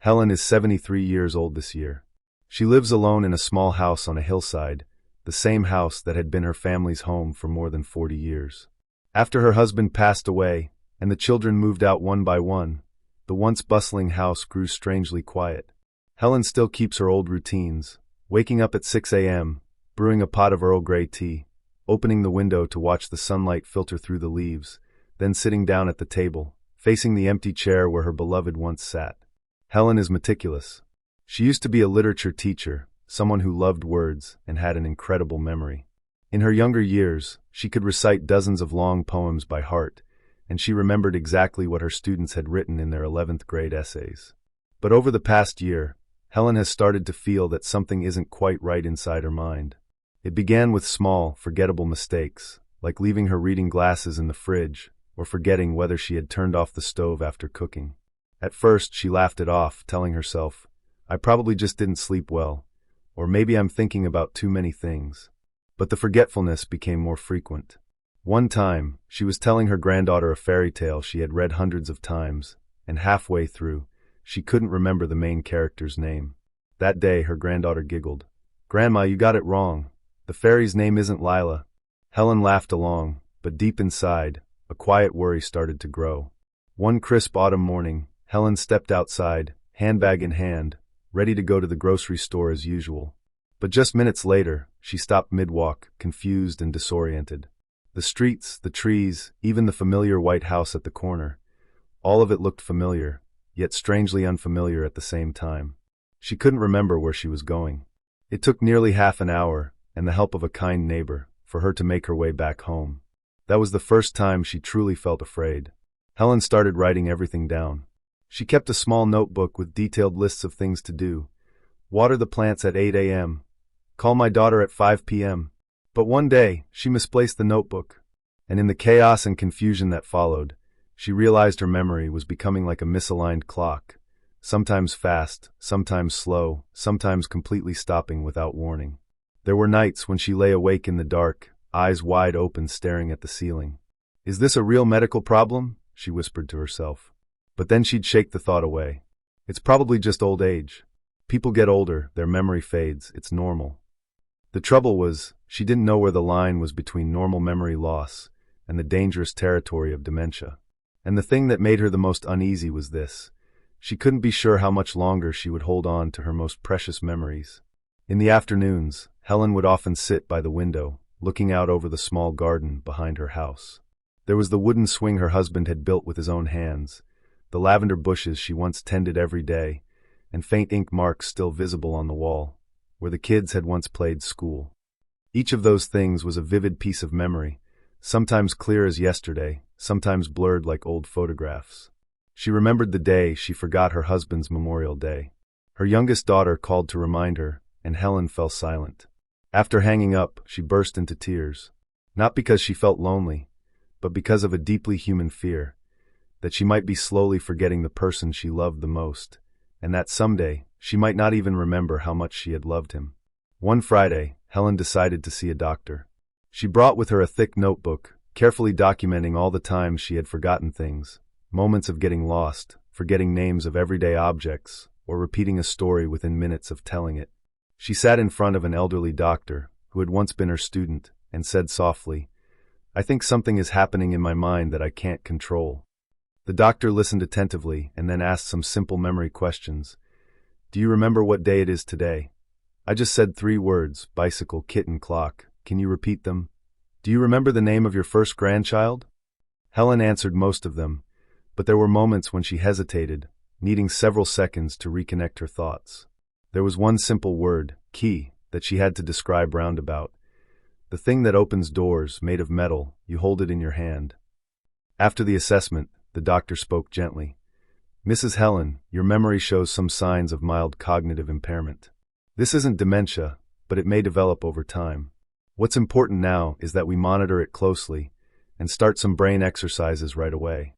Helen is 73 years old this year. She lives alone in a small house on a hillside, the same house that had been her family's home for more than 40 years. After her husband passed away, and the children moved out one by one, the once bustling house grew strangely quiet. Helen still keeps her old routines, waking up at 6 a.m., brewing a pot of Earl Grey tea, opening the window to watch the sunlight filter through the leaves, then sitting down at the table, facing the empty chair where her beloved once sat. Helen is meticulous. She used to be a literature teacher, someone who loved words and had an incredible memory. In her younger years, she could recite dozens of long poems by heart, and she remembered exactly what her students had written in their 11th grade essays. But over the past year, Helen has started to feel that something isn't quite right inside her mind. It began with small, forgettable mistakes, like leaving her reading glasses in the fridge, or forgetting whether she had turned off the stove after cooking. At first, she laughed it off, telling herself, "I probably just didn't sleep well, or maybe I'm thinking about too many things." But the forgetfulness became more frequent. One time, she was telling her granddaughter a fairy tale she had read hundreds of times, and halfway through, she couldn't remember the main character's name. That day, her granddaughter giggled. "Grandma, you got it wrong. The fairy's name isn't Lila." Helen laughed along, but deep inside, a quiet worry started to grow. One crisp autumn morning, Helen stepped outside, handbag in hand, ready to go to the grocery store as usual. But just minutes later, she stopped mid-walk, confused and disoriented. The streets, the trees, even the familiar white house at the corner, all of it looked familiar, yet strangely unfamiliar at the same time. She couldn't remember where she was going. It took nearly half an hour, and the help of a kind neighbor, for her to make her way back home. That was the first time she truly felt afraid. Helen started writing everything down. She kept a small notebook with detailed lists of things to do. Water the plants at 8 a.m. Call my daughter at 5 p.m. But one day, she misplaced the notebook, and in the chaos and confusion that followed, she realized her memory was becoming like a misaligned clock, sometimes fast, sometimes slow, sometimes completely stopping without warning. There were nights when she lay awake in the dark, eyes wide open staring at the ceiling. "Is this a real medical problem?" she whispered to herself. But then she'd shake the thought away. "It's probably just old age. People get older, their memory fades, it's normal." The trouble was, she didn't know where the line was between normal memory loss and the dangerous territory of dementia. And the thing that made her the most uneasy was this: she couldn't be sure how much longer she would hold on to her most precious memories. In the afternoons, Helen would often sit by the window, looking out over the small garden behind her house. There was the wooden swing her husband had built with his own hands, the lavender bushes she once tended every day, and faint ink marks still visible on the wall, where the kids had once played school. Each of those things was a vivid piece of memory, sometimes clear as yesterday, sometimes blurred like old photographs. She remembered the day she forgot her husband's Memorial Day. Her youngest daughter called to remind her, and Helen fell silent. After hanging up, she burst into tears, not because she felt lonely, but because of a deeply human fear, that she might be slowly forgetting the person she loved the most, and that someday, she might not even remember how much she had loved him. One Friday, Helen decided to see a doctor. She brought with her a thick notebook, carefully documenting all the times she had forgotten things, moments of getting lost, forgetting names of everyday objects, or repeating a story within minutes of telling it. She sat in front of an elderly doctor, who had once been her student, and said softly, "I think something is happening in my mind that I can't control." The doctor listened attentively and then asked some simple memory questions. "Do you remember what day it is today?" "I just said 3 words, bicycle, kitten, clock. Can you repeat them?" "Do you remember the name of your first grandchild?" Helen answered most of them, but there were moments when she hesitated, needing several seconds to reconnect her thoughts. There was one simple word, key, that she had to describe roundabout. The thing that opens doors, made of metal, you hold it in your hand. After the assessment, the doctor spoke gently. "Mrs. Helen, your memory shows some signs of mild cognitive impairment. This isn't dementia, but it may develop over time. What's important now is that we monitor it closely and start some brain exercises right away."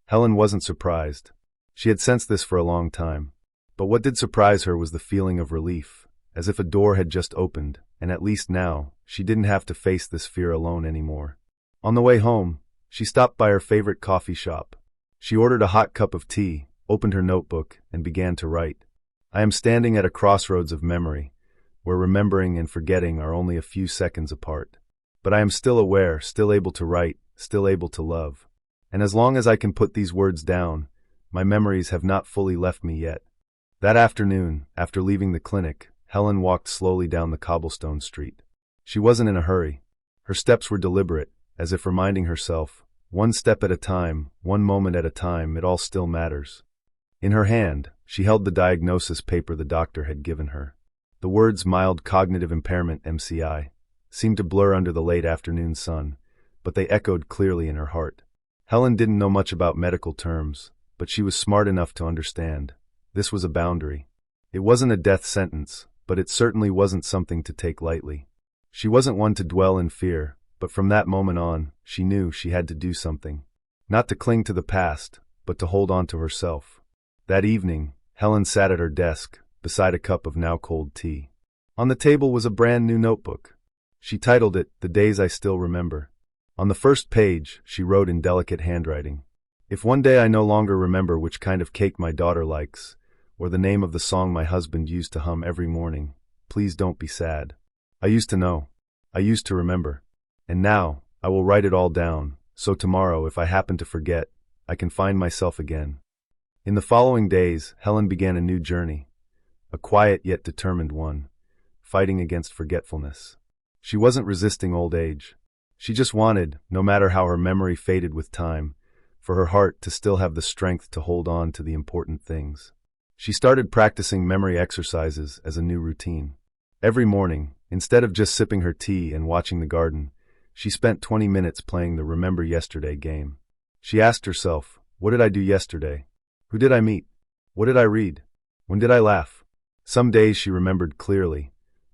Helen wasn't surprised. She had sensed this for a long time. But what did surprise her was the feeling of relief, as if a door had just opened, and at least now, she didn't have to face this fear alone anymore. On the way home, she stopped by her favorite coffee shop. She ordered a hot cup of tea, opened her notebook, and began to write. I am standing at a crossroads of memory, where remembering and forgetting are only a few seconds apart. But I am still aware, still able to write, still able to love. And as long as I can put these words down, my memories have not fully left me yet. That afternoon, after leaving the clinic, Helen walked slowly down the cobblestone street. She wasn't in a hurry. Her steps were deliberate, as if reminding herself, one step at a time, one moment at a time, it all still matters. In her hand, she held the diagnosis paper the doctor had given her. The words mild cognitive impairment (MCI) seemed to blur under the late afternoon sun, but they echoed clearly in her heart. Helen didn't know much about medical terms, but she was smart enough to understand. This was a boundary. It wasn't a death sentence, but it certainly wasn't something to take lightly. She wasn't one to dwell in fear, but from that moment on, she knew she had to do something. Not to cling to the past, but to hold on to herself. That evening, Helen sat at her desk, beside a cup of now-cold tea. On the table was a brand-new notebook. She titled it, The Days I Still Remember. On the first page, she wrote in delicate handwriting, If one day I no longer remember which kind of cake my daughter likes, or the name of the song my husband used to hum every morning, please don't be sad. I used to know. I used to remember. And now, I will write it all down, so tomorrow, if I happen to forget, I can find myself again. In the following days, Helen began a new journey. A quiet yet determined one, fighting against forgetfulness. She wasn't resisting old age. She just wanted, no matter how her memory faded with time, for her heart to still have the strength to hold on to the important things. She started practicing memory exercises as a new routine. Every morning, instead of just sipping her tea and watching the garden, she spent 20 minutes playing the Remember Yesterday game. She asked herself, what did I do yesterday? Who did I meet? What did I read? When did I laugh? Some days she remembered clearly.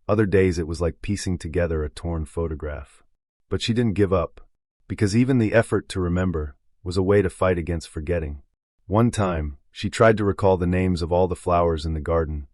Other days it was like piecing together a torn photograph. But she didn't give up, because even the effort to remember was a way to fight against forgetting. One time, she tried to recall the names of all the flowers in the garden,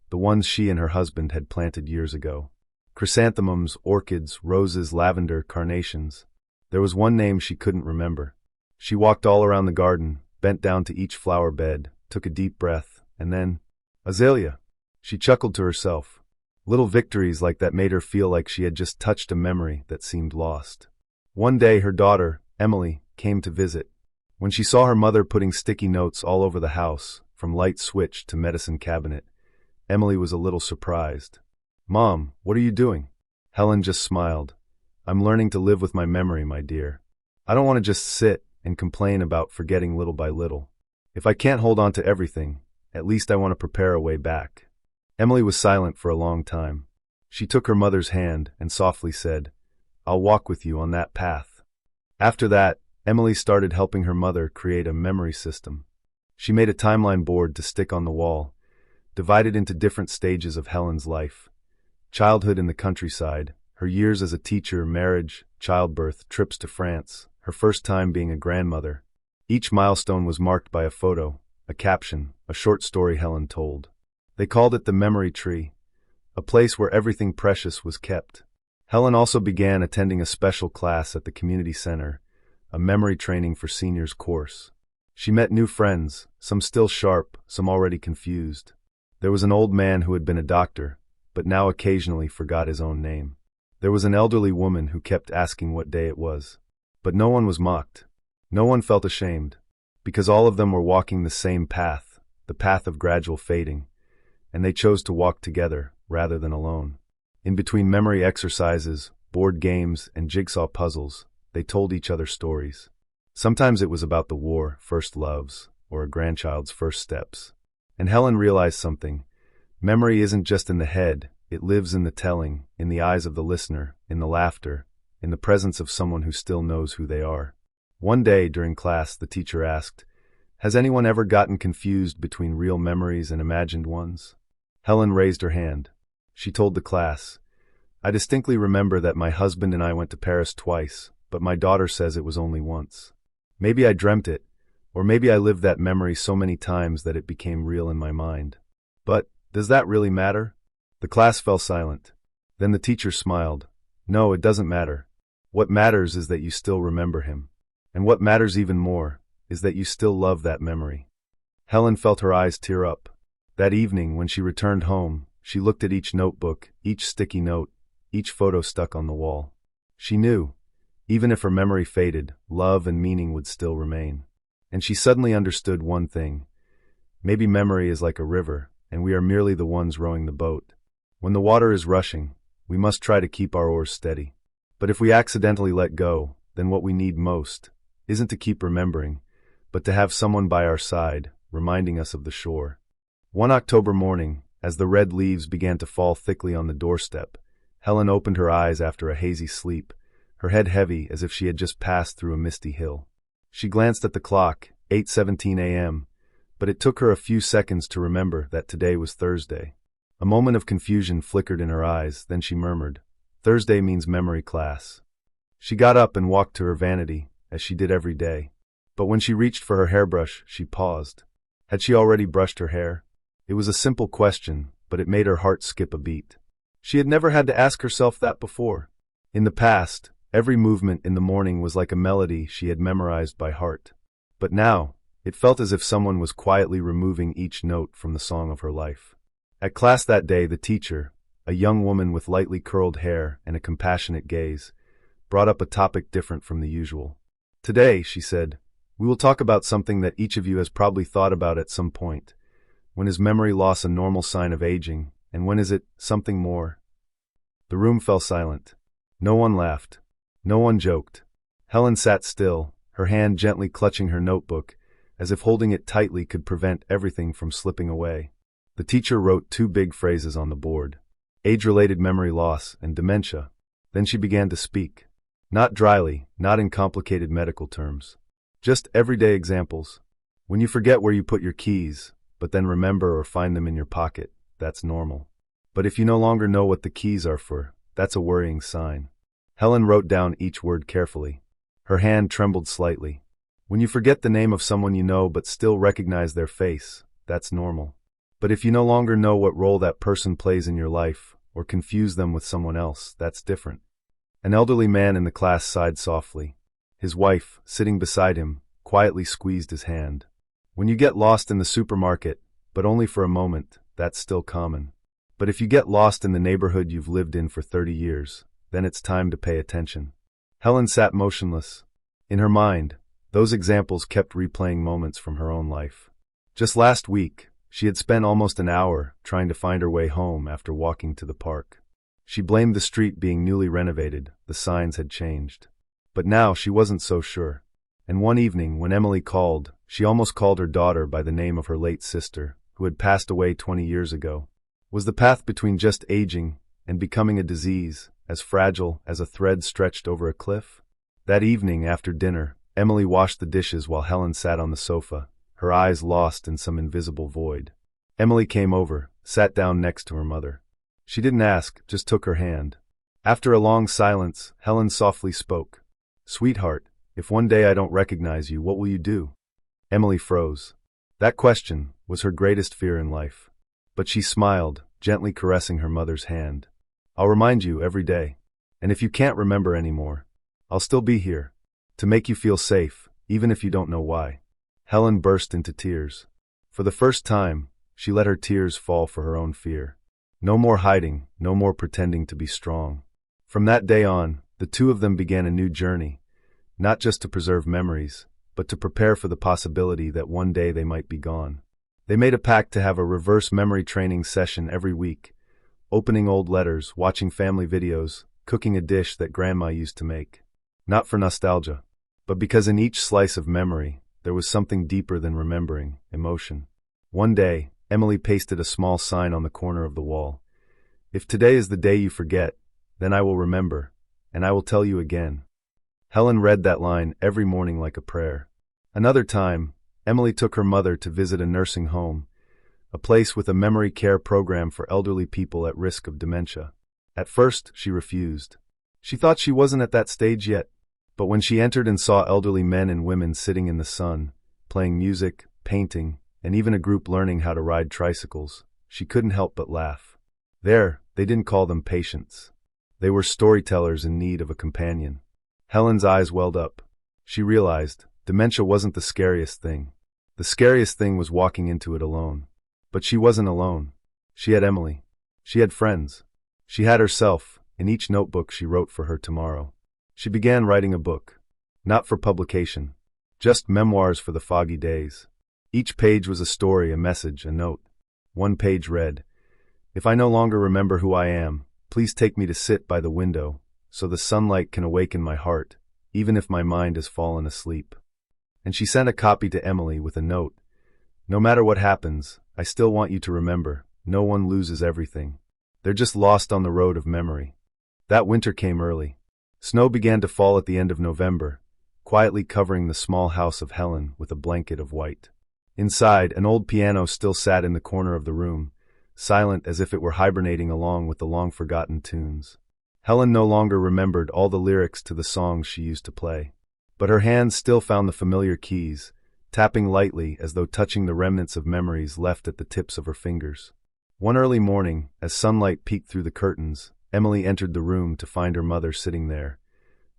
the ones she and her husband had planted years ago. Chrysanthemums, orchids, roses, lavender, carnations. There was one name she couldn't remember. She walked all around the garden, bent down to each flower bed, took a deep breath, and then, Azalea. She chuckled to herself. Little victories like that made her feel like she had just touched a memory that seemed lost. One day her daughter, Emily, came to visit. When she saw her mother putting sticky notes all over the house, from light switch to medicine cabinet, Emily was a little surprised. Mom, what are you doing? Helen just smiled. I'm learning to live with my memory, my dear. I don't want to just sit and complain about forgetting little by little. If I can't hold on to everything, at least I want to prepare a way back. Emily was silent for a long time. She took her mother's hand and softly said, I'll walk with you on that path. After that, Emily started helping her mother create a memory system. She made a timeline board to stick on the wall, divided into different stages of Helen's life. Childhood in the countryside, her years as a teacher, marriage, childbirth, trips to France, her first time being a grandmother. Each milestone was marked by a photo, a caption, a short story Helen told. They called it the memory tree, a place where everything precious was kept. Helen also began attending a special class at the community center, a memory training for seniors course. She met new friends, some still sharp, some already confused. There was an old man who had been a doctor, but now occasionally forgot his own name. There was an elderly woman who kept asking what day it was. But no one was mocked. No one felt ashamed, because all of them were walking the same path, the path of gradual fading, and they chose to walk together rather than alone. In between memory exercises, board games, and jigsaw puzzles, they told each other stories. Sometimes it was about the war, first loves, or a grandchild's first steps. And Helen realized something. Memory isn't just in the head, it lives in the telling, in the eyes of the listener, in the laughter, in the presence of someone who still knows who they are. One day during class, the teacher asked, Has anyone ever gotten confused between real memories and imagined ones? Helen raised her hand. She told the class, I distinctly remember that my husband and I went to Paris twice, but my daughter says it was only once. Maybe I dreamt it, or maybe I lived that memory so many times that it became real in my mind. But, does that really matter? The class fell silent. Then the teacher smiled. No, it doesn't matter. What matters is that you still remember him. And what matters even more is that you still love that memory. Helen felt her eyes tear up. That evening, when she returned home, she looked at each notebook, each sticky note, each photo stuck on the wall. She knew, even if her memory faded, love and meaning would still remain. And she suddenly understood one thing. Maybe memory is like a river, and we are merely the ones rowing the boat. When the water is rushing, we must try to keep our oars steady. But if we accidentally let go, then what we need most isn't to keep remembering, but to have someone by our side, reminding us of the shore. One October morning, as the red leaves began to fall thickly on the doorstep, Helen opened her eyes after a hazy sleep, her head heavy as if she had just passed through a misty hill. She glanced at the clock, 8:17 a.m., but it took her a few seconds to remember that today was Thursday. A moment of confusion flickered in her eyes, then she murmured, "Thursday means memory class." She got up and walked to her vanity, as she did every day. But when she reached for her hairbrush, she paused. Had she already brushed her hair? It was a simple question, but it made her heart skip a beat. She had never had to ask herself that before. In the past, every movement in the morning was like a melody she had memorized by heart. But now, it felt as if someone was quietly removing each note from the song of her life. At class that day, the teacher, a young woman with lightly curled hair and a compassionate gaze, brought up a topic different from the usual. "Today," she said, "we will talk about something that each of you has probably thought about at some point. When is memory loss a normal sign of aging, and when is it something more?" The room fell silent. No one laughed. No one joked. Helen sat still, her hand gently clutching her notebook, as if holding it tightly could prevent everything from slipping away. The teacher wrote 2 big phrases on the board: age-related memory loss and dementia. Then she began to speak. Not dryly, not in complicated medical terms. Just everyday examples. When you forget where you put your keys, but then remember or find them in your pocket, that's normal. But if you no longer know what the keys are for, that's a worrying sign. Helen wrote down each word carefully. Her hand trembled slightly. When you forget the name of someone you know but still recognize their face, that's normal. But if you no longer know what role that person plays in your life, or confuse them with someone else, that's different. An elderly man in the class sighed softly. His wife, sitting beside him, quietly squeezed his hand. When you get lost in the supermarket, but only for a moment, that's still common. But if you get lost in the neighborhood you've lived in for 30 years, then it's time to pay attention. Helen sat motionless. In her mind, those examples kept replaying moments from her own life. Just last week, she had spent almost an hour trying to find her way home after walking to the park. She blamed the street being newly renovated, the signs had changed. But now she wasn't so sure. And one evening, when Emily called, she almost called her daughter by the name of her late sister, who had passed away 20 years ago. Was the path between just aging and becoming a disease as fragile as a thread stretched over a cliff? That evening, after dinner, Emily washed the dishes while Helen sat on the sofa, her eyes lost in some invisible void. Emily came over, sat down next to her mother. She didn't ask, just took her hand. After a long silence, Helen softly spoke. "Sweetheart, if one day I don't recognize you, what will you do?" Emily froze. That question was her greatest fear in life. But she smiled, gently caressing her mother's hand. "I'll remind you every day. And if you can't remember anymore, I'll still be here, to make you feel safe, even if you don't know why." Helen burst into tears. For the first time, she let her tears fall for her own fear. No more hiding, no more pretending to be strong. From that day on, the two of them began a new journey, not just to preserve memories, but to prepare for the possibility that one day they might be gone. They made a pact to have a reverse memory training session every week, opening old letters, watching family videos, cooking a dish that Grandma used to make. Not for nostalgia, but because in each slice of memory, there was something deeper than remembering, emotion. One day, Emily pasted a small sign on the corner of the wall. "If today is the day you forget, then I will remember, and I will tell you again." Helen read that line every morning like a prayer. Another time, Emily took her mother to visit a nursing home, a place with a memory care program for elderly people at risk of dementia. At first, she refused. She thought she wasn't at that stage yet. But when she entered and saw elderly men and women sitting in the sun, playing music, painting, and even a group learning how to ride tricycles, she couldn't help but laugh. There, they didn't call them patients. They were storytellers in need of a companion. Helen's eyes welled up. She realized dementia wasn't the scariest thing. The scariest thing was walking into it alone. But she wasn't alone. She had Emily. She had friends. She had herself, in each notebook she wrote for her tomorrow. She began writing a book. Not for publication. Just memoirs for the foggy days. Each page was a story, a message, a note. One page read, "If I no longer remember who I am, please take me to sit by the window, so the sunlight can awaken my heart, even if my mind has fallen asleep." And she sent a copy to Emily with a note. "No matter what happens, I still want you to remember, no one loses everything. They're just lost on the road of memory." That winter came early. Snow began to fall at the end of November, quietly covering the small house of Helen with a blanket of white. Inside, an old piano still sat in the corner of the room, silent as if it were hibernating along with the long-forgotten tunes. Helen no longer remembered all the lyrics to the songs she used to play. But her hands still found the familiar keys, tapping lightly as though touching the remnants of memories left at the tips of her fingers. One early morning, as sunlight peeked through the curtains, Emily entered the room to find her mother sitting there.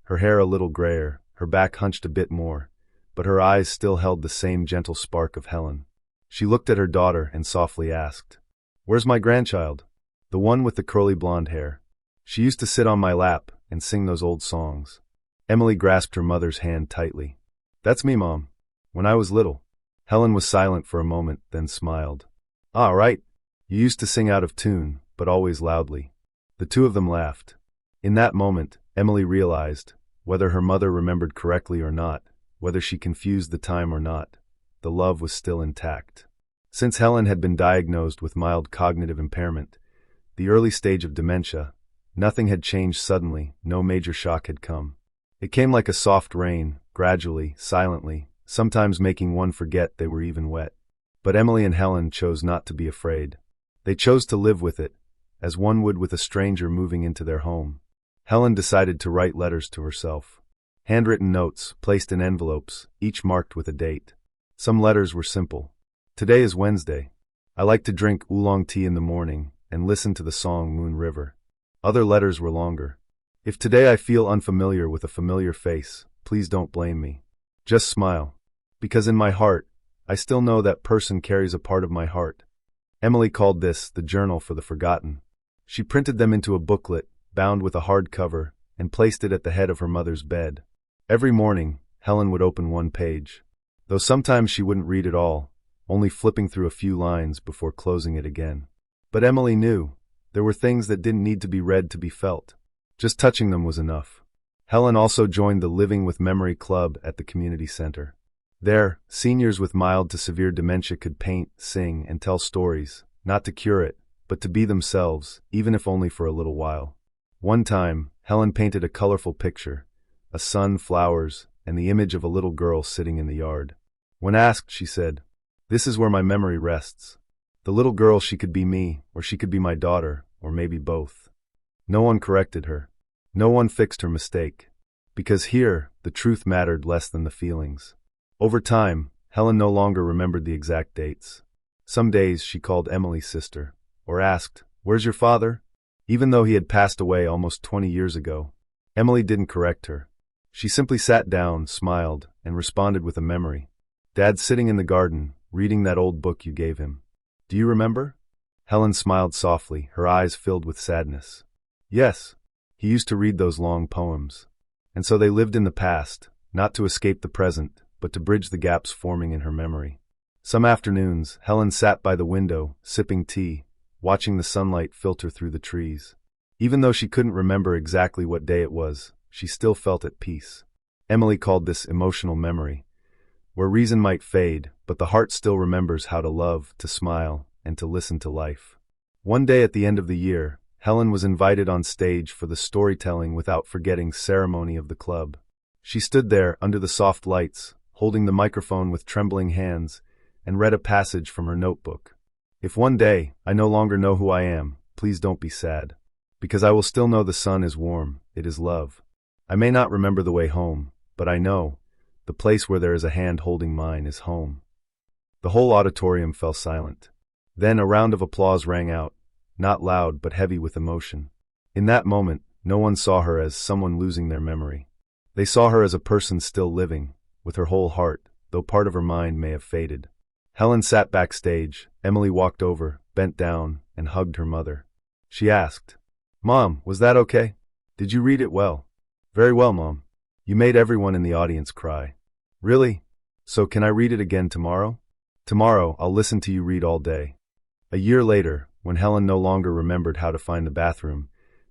Her hair a little grayer, her back hunched a bit more, but her eyes still held the same gentle spark of Helen. She looked at her daughter and softly asked, "Where's my grandchild? The one with the curly blonde hair. She used to sit on my lap and sing those old songs." Emily grasped her mother's hand tightly. "That's me, Mom. When I was little." Helen was silent for a moment, then smiled. "Ah, right. You used to sing out of tune, but always loudly." The two of them laughed. In that moment, Emily realized, whether her mother remembered correctly or not, whether she confused the time or not, the love was still intact. Since Helen had been diagnosed with mild cognitive impairment, the early stage of dementia, nothing had changed suddenly, no major shock had come. It came like a soft rain, gradually, silently, sometimes making one forget they were even wet. But Emily and Helen chose not to be afraid. They chose to live with it, as one would with a stranger moving into their home. Helen decided to write letters to herself. Handwritten notes, placed in envelopes, each marked with a date. Some letters were simple. "Today is Wednesday. I like to drink oolong tea in the morning and listen to the song Moon River." Other letters were longer. "If today I feel unfamiliar with a familiar face, please don't blame me. Just smile. Because in my heart, I still know that person carries a part of my heart." Emily called this the Journal for the Forgotten. She printed them into a booklet, bound with a hard cover, and placed it at the head of her mother's bed. Every morning, Helen would open one page. Though sometimes she wouldn't read it all, only flipping through a few lines before closing it again. But Emily knew, there were things that didn't need to be read to be felt. Just touching them was enough. Helen also joined the Living with Memory Club at the community center. There, seniors with mild to severe dementia could paint, sing, and tell stories, not to cure it, but to be themselves, even if only for a little while. One time, Helen painted a colorful picture, a sun, flowers, and the image of a little girl sitting in the yard. When asked, she said, "This is where my memory rests." The little girl, she could be me, or she could be my daughter, or maybe both. No one corrected her. No one fixed her mistake. Because here, the truth mattered less than the feelings. Over time, Helen no longer remembered the exact dates. Some days she called Emily sister, or asked, "Where's your father?" Even though he had passed away almost 20 years ago. Emily didn't correct her. She simply sat down, smiled, and responded with a memory. "Dad's sitting in the garden, reading that old book you gave him. Do you remember?" Helen smiled softly, her eyes filled with sadness. "Yes. He used to read those long poems." And so they lived in the past, not to escape the present, but to bridge the gaps forming in her memory. Some afternoons, Helen sat by the window, sipping tea, watching the sunlight filter through the trees. Even though she couldn't remember exactly what day it was, she still felt at peace. Emily called this emotional memory, where reason might fade, but the heart still remembers how to love, to smile, and to listen to life. One day at the end of the year, Helen was invited on stage for the storytelling without forgetting ceremony of the club. She stood there under the soft lights, holding the microphone with trembling hands, and read a passage from her notebook. "If one day I no longer know who I am, please don't be sad. Because I will still know the sun is warm, it is love. I may not remember the way home, but I know the place where there is a hand holding mine is home." The whole auditorium fell silent. Then a round of applause rang out, not loud but heavy with emotion. In that moment, no one saw her as someone losing their memory. They saw her as a person still living, with her whole heart, though part of her mind may have faded. Helen sat backstage. Emily walked over, bent down, and hugged her mother. She asked, "Mom, was that okay? Did you read it well?" "Very well, Mom. You made everyone in the audience cry." "Really? So can I read it again tomorrow?" "Tomorrow, I'll listen to you read all day." A year later, when Helen no longer remembered how to find the bathroom,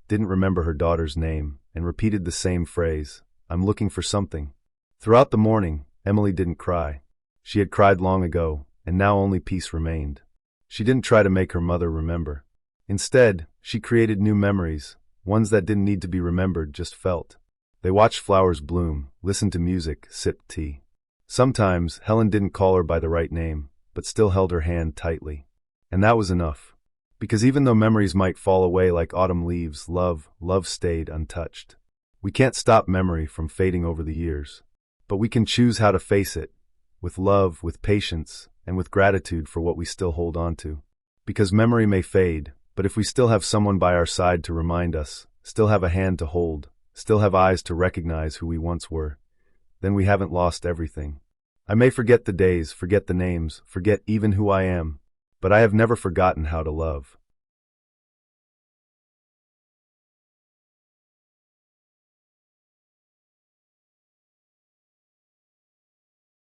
didn't remember her daughter's name, and repeated the same phrase, "I'm looking for something." Throughout the morning, Emily didn't cry. She had cried long ago, and now only peace remained. She didn't try to make her mother remember. Instead, she created new memories, ones that didn't need to be remembered, just felt. They watched flowers bloom, listened to music, sipped tea. Sometimes, Helen didn't call her by the right name, but still held her hand tightly. And that was enough. Because even though memories might fall away like autumn leaves, love stayed untouched. We can't stop memory from fading over the years. But we can choose how to face it, with love, with patience, and with gratitude for what we still hold on to. Because memory may fade, but if we still have someone by our side to remind us, still have a hand to hold, still have eyes to recognize who we once were, then we haven't lost everything. I may forget the days, forget the names, forget even who I am, but I have never forgotten how to love.